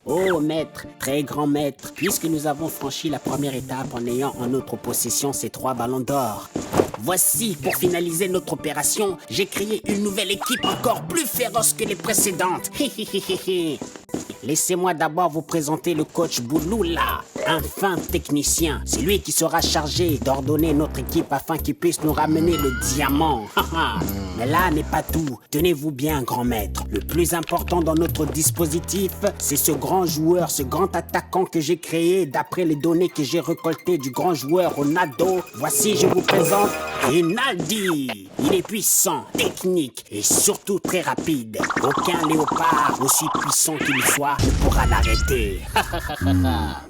Oh maître, très grand maître, puisque nous avons franchi la première étape en ayant en notre possession ces 3 ballons d'or. Voici, pour finaliser notre opération, j'ai créé une nouvelle équipe encore plus féroce que les précédentes. Laissez-moi d'abord vous présenter le coach Bouloula, un fin technicien. C'est lui qui sera chargé d'ordonner notre équipe afin qu'il puisse nous ramener le diamant. Mais là n'est pas tout. Tenez-vous bien, grand maître. Le plus important dans notre dispositif, c'est ce grand joueur, ce grand attaquant que j'ai créé d'après les données que j'ai récoltées du grand joueur Ronaldo. Voici, je vous présente Rinaldi. Il est puissant, technique et surtout très rapide. Aucun léopard, aussi puissant qu'il soit, ne pourra l'arrêter.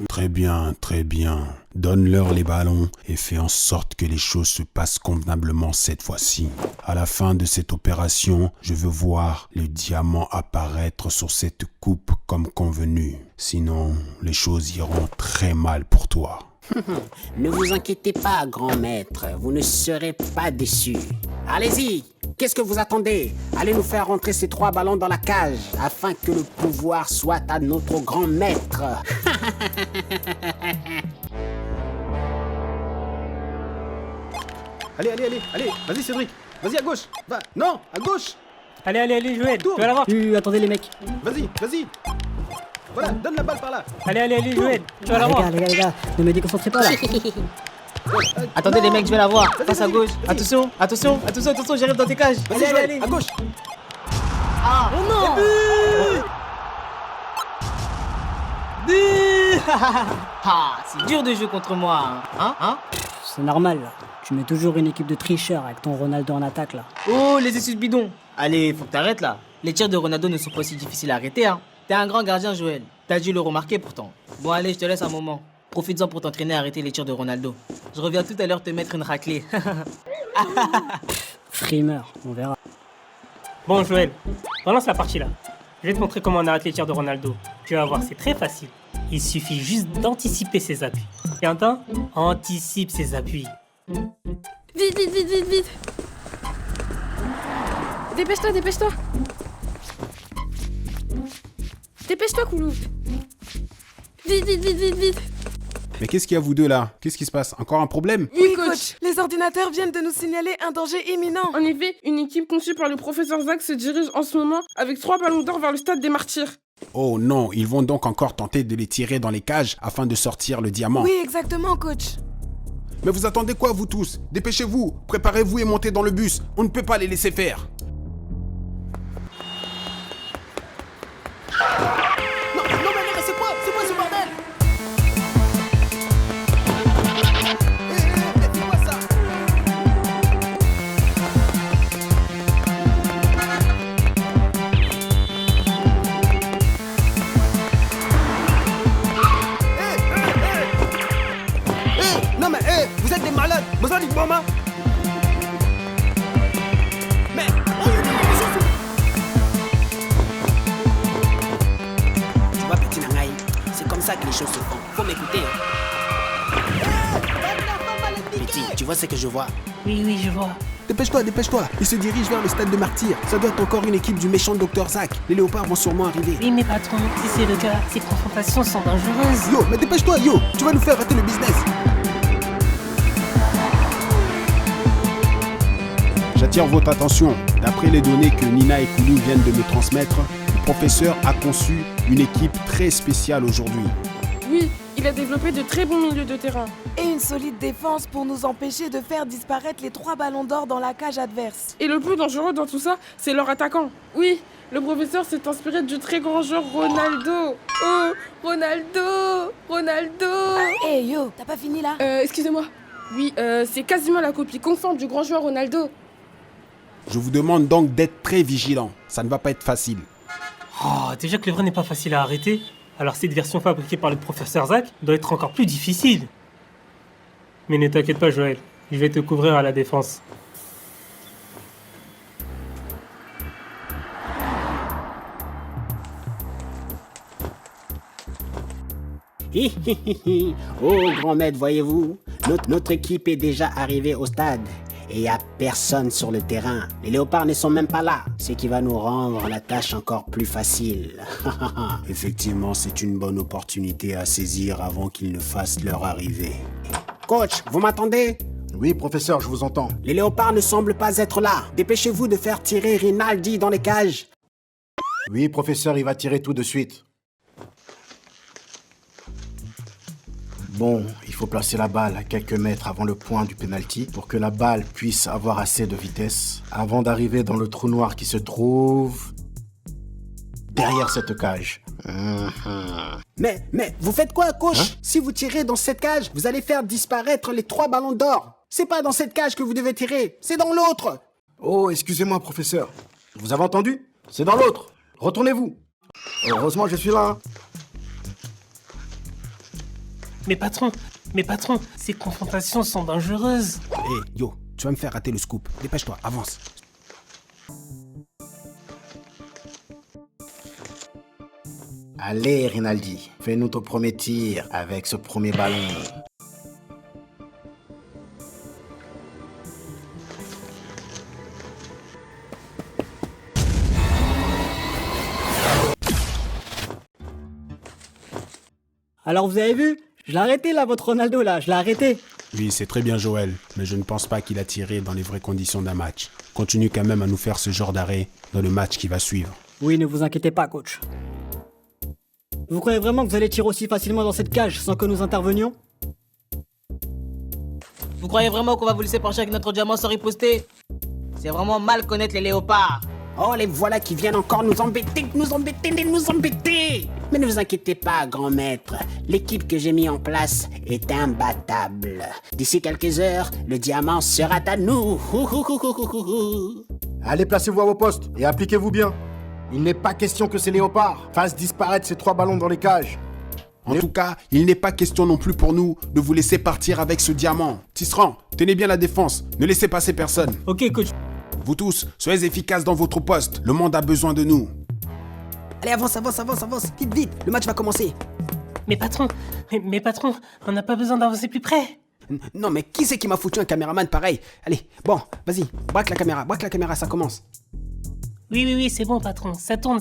Très bien, très bien. Donne-leur les ballons et fais en sorte que les choses se passent convenablement cette fois-ci. À la fin de cette opération, je veux voir le diamant apparaître sur cette coupe comme convenu. Sinon, les choses iront très mal pour toi. Ne vous inquiétez pas, grand maître, vous ne serez pas déçus. Allez-y, qu'est-ce que vous attendez? Allez nous faire rentrer ces 3 ballons dans la cage, afin que le pouvoir soit à notre grand maître. Allez, vas-y Cédric, vas-y à gauche, va, non, à gauche, Allez, Joël, tu Tourne. vas l'avoir. Attendez les mecs. vas-y, voilà, donne la balle par là. Allez, Joël, tu vas l'avoir. Les gars, ne me déconcentrez pas là. Attendez les mecs, je vais la voir. Vas-y, Face à vas-y. gauche. Attention, j'arrive dans tes cages. Vas-y Joël, à gauche. Ah Oh non. Ah, c'est dur de jouer contre moi. Hein C'est normal là. Tu mets toujours une équipe de tricheurs avec ton Ronaldo en attaque là. Oh, les essuies de bidon. Allez, faut que t'arrêtes là. Les tirs de Ronaldo ne sont pas si difficiles à arrêter, hein. T'es un grand gardien, Joël. T'as dû le remarquer pourtant. Bon, allez, je te laisse un moment. Profites-en pour t'entraîner à arrêter les tirs de Ronaldo. Je reviens tout à l'heure te mettre une raclée. Frimeur, on verra. Bon, Joël, relance la partie là. Je vais te montrer comment on arrête les tirs de Ronaldo. Tu vas voir, c'est très facile. Il suffit juste d'anticiper ses appuis. Quentin, anticipe ses appuis. Vite. Dépêche-toi. Dépêche-toi, Koulou. Vite. Mais qu'est-ce qu'il y a vous deux là? Qu'est-ce qui se passe? Encore un problème? Oui, coach. Les ordinateurs viennent de nous signaler un danger imminent. En effet, une équipe conçue par le professeur Zach se dirige en ce moment avec 3 ballons d'or vers le stade des martyrs. Oh non, ils vont donc encore tenter de les tirer dans les cages afin de sortir le diamant. Oui, exactement, coach. Mais vous attendez quoi vous tous? Dépêchez-vous, préparez-vous et montez dans le bus. On ne peut pas les laisser faire. Non, mais c'est quoi ce bordel? C'est quoi ça? Non mais vous êtes des malades. Besoin d'une bombe. Mais Tu vois, petit Nangaï, c'est comme ça que les choses se font. Faut m'écouter. Petit, tu vois ce que je vois? Oui, je vois. Dépêche-toi. Ils se dirigent vers le stade de martyrs. Ça doit être encore une équipe du méchant Dr Zach. Les léopards vont sûrement arriver. Oui, mais patron, si c'est le cas, ces confrontations sont dangereuses. Yo, mais dépêche-toi, yo. Tu vas nous faire rater le business. J'attire votre attention. D'après les données que Nina et Koulou viennent de me transmettre, le professeur a conçu une équipe très spéciale aujourd'hui. Oui, il a développé de très bons milieux de terrain. Et une solide défense pour nous empêcher de faire disparaître les 3 ballons d'or dans la cage adverse. Et le plus dangereux dans tout ça, c'est leur attaquant. Oui, le professeur s'est inspiré du très grand joueur Ronaldo. Oh, Ronaldo. Hey yo, t'as pas fini là? Excusez-moi. Oui, c'est quasiment la copie conforme du grand joueur Ronaldo. Je vous demande donc d'être très vigilant. Ça ne va pas être facile. Oh, déjà que le vrai n'est pas facile à arrêter, alors cette version fabriquée par le professeur Zach doit être encore plus difficile. Mais ne t'inquiète pas, Joël, je vais te couvrir à la défense. Oh, grand maître, voyez-vous, notre équipe est déjà arrivée au stade. et il n'y a personne sur le terrain. Les léopards ne sont même pas là, ce qui va nous rendre la tâche encore plus facile. Effectivement, c'est une bonne opportunité à saisir avant qu'ils ne fassent leur arrivée. Coach, vous m'entendez? Oui, professeur, je vous entends. Les léopards ne semblent pas être là. Dépêchez-vous de faire tirer Rinaldi dans les cages. Oui, professeur, il va tirer tout de suite. Bon, il faut placer la balle à quelques mètres avant le point du penalty pour que la balle puisse avoir assez de vitesse avant d'arriver dans le trou noir qui se trouve derrière cette cage. Mais, vous faites quoi, coach? Si vous tirez dans cette cage, vous allez faire disparaître les 3 ballons d'or. C'est pas dans cette cage que vous devez tirer, c'est dans l'autre. Oh, excusez-moi, professeur. Vous avez entendu? C'est dans l'autre. Retournez-vous. Heureusement, je suis là. Mais patron, ces confrontations sont dangereuses. Hé, yo, tu vas me faire rater le scoop. Dépêche-toi, avance. Allez, Rinaldi, fais-nous ton premier tir avec ce premier ballon. Alors vous avez vu? Je l'ai arrêté là, votre Ronaldo là, je l'ai arrêté. Oui, c'est très bien Joël, mais je ne pense pas qu'il a tiré dans les vraies conditions d'un match. Continue quand même à nous faire ce genre d'arrêt dans le match qui va suivre. Oui, ne vous inquiétez pas, coach. Vous croyez vraiment que vous allez tirer aussi facilement dans cette cage sans que nous intervenions? Vous croyez vraiment qu'on va vous laisser partir avec notre diamant sans riposter? C'est vraiment mal connaître les léopards. Oh, les voilà qui viennent encore nous embêter. Mais ne vous inquiétez pas, grand maître. L'équipe que j'ai mis en place est imbattable. D'ici quelques heures, le diamant sera à nous. Allez, placez-vous à vos postes et appliquez-vous bien. Il n'est pas question que ces léopards fassent disparaître ces 3 ballons dans les cages. En tout cas, il n'est pas question non plus pour nous de vous laisser partir avec ce diamant. Tisserand, tenez bien la défense, ne laissez passer personne. Ok, coach. Vous tous, soyez efficaces dans votre poste, le monde a besoin de nous. Allez, avance. Vite, le match va commencer. Mais patron, on n'a pas besoin d'avancer plus près. Non, mais qui c'est qui m'a foutu un caméraman pareil? Allez, bon, vas-y, braque la caméra, ça commence. Oui, c'est bon, patron, ça tourne.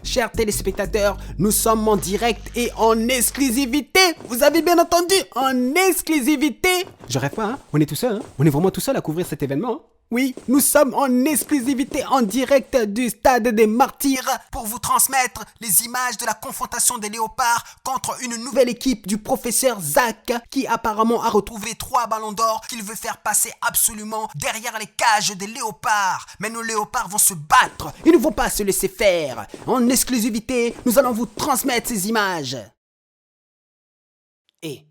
Chers téléspectateurs, nous sommes en direct et en exclusivité. Vous avez bien entendu, en exclusivité. Je rêve pas, hein. On est tout seul, hein. On est vraiment tout seul à couvrir cet événement, hein. Oui, nous sommes en exclusivité en direct du Stade des Martyrs pour vous transmettre les images de la confrontation des léopards contre une nouvelle équipe du professeur Zach qui apparemment a retrouvé 3 ballons d'or qu'il veut faire passer absolument derrière les cages des léopards. Mais nos léopards vont se battre, ils ne vont pas se laisser faire. En exclusivité, nous allons vous transmettre ces images. Et...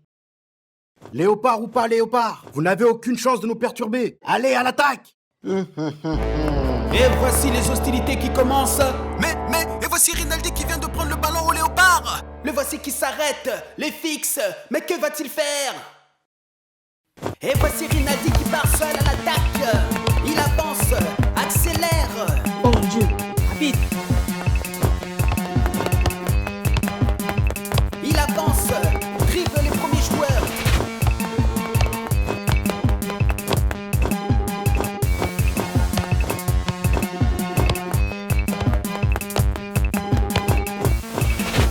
Léopard ou pas léopard, vous n'avez aucune chance de nous perturber. Allez, à l'attaque! Et voici les hostilités qui commencent. Et voici Rinaldi qui vient de prendre le ballon au léopard. Le voici qui s'arrête, les fixe. Mais que va-t-il faire? Et voici Rinaldi qui part seul à l'attaque. Il avance, accélère. Oh mon Dieu, rapide. Il avance, dribble les premiers joueurs.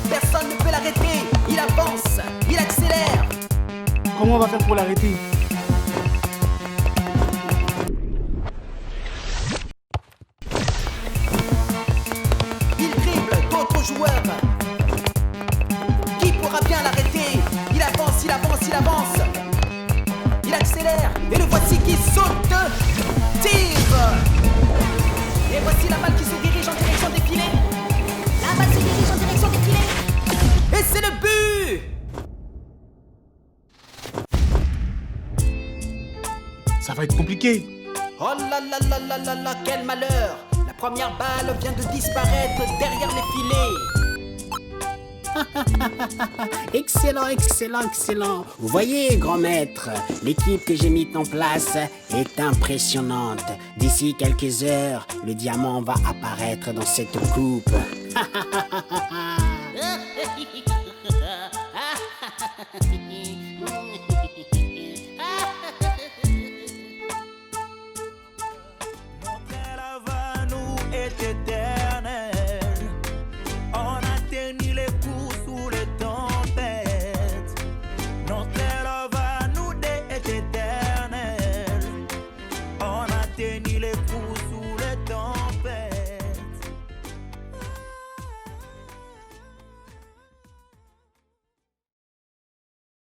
Personne ne peut l'arrêter. Il avance, il accélère. Comment on va faire pour l'arrêter? Il dribble d'autres joueurs. Qui pourra bien l'arrêter? Il avance. Il accélère. Et le voici qui saute. Tire. Et voici la balle qui se dirige en direction des filets. Et c'est le but. Ça va être compliqué. Oh là, quel malheur. La première balle vient de disparaître derrière les filets. Excellent. Vous voyez, grand maître, l'équipe que j'ai mise en place est impressionnante. D'ici quelques heures, le diamant va apparaître dans cette coupe.